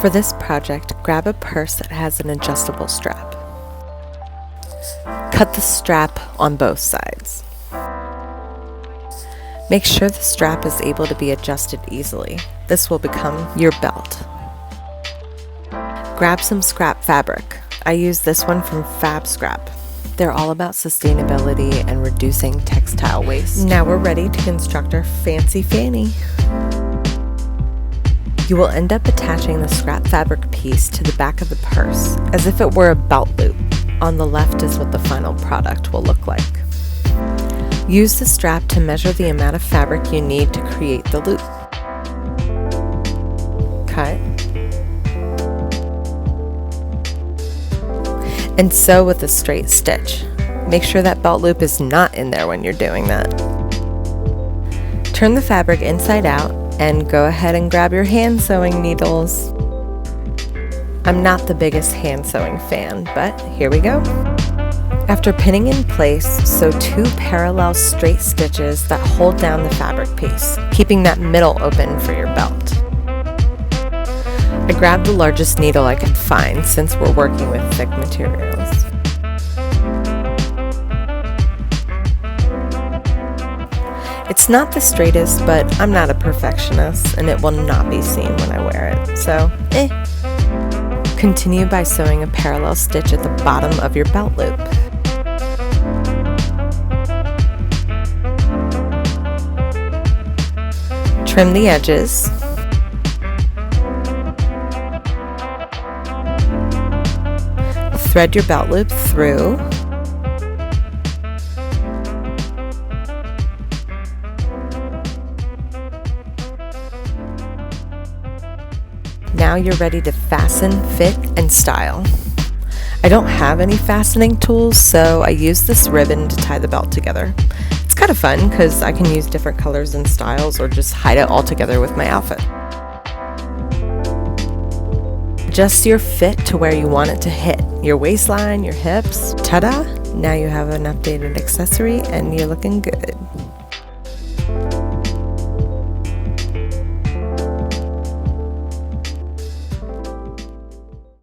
For this project, grab a purse that has an adjustable strap. Cut the strap on both sides. Make sure the strap is able to be adjusted easily. This will become your belt. Grab some scrap fabric. I use this one from Fab Scrap. They're all about sustainability and reducing textile waste. Now we're ready to construct our fancy Fanny. You will end up attaching the scrap fabric piece to the back of the purse, as if it were a belt loop. On the left is what the final product will look like. Use the strap to measure the amount of fabric you need to create the loop. Cut. And sew with a straight stitch. Make sure that belt loop is not in there when you're doing that. Turn the fabric inside out and go ahead and grab your hand sewing needles. I'm not the biggest hand sewing fan, but here we go. After pinning in place, sew 2 parallel straight stitches that hold down the fabric piece, keeping that middle open for your belt. I grabbed the largest needle I could find since we're working with thick materials. It's not the straightest, but I'm not a perfectionist and it will not be seen when I wear it, so Continue by sewing a parallel stitch at the bottom of your belt loop. Trim the edges. Thread your belt loop through. Now you're ready to fasten, fit, and style. I don't have any fastening tools, so I use this ribbon to tie the belt together. It's kind of fun because I can use different colors and styles or just hide it all together with my outfit. Adjust your fit to where you want it to hit. Your waistline, your hips. Ta-da! Now you have an updated accessory and you're looking good.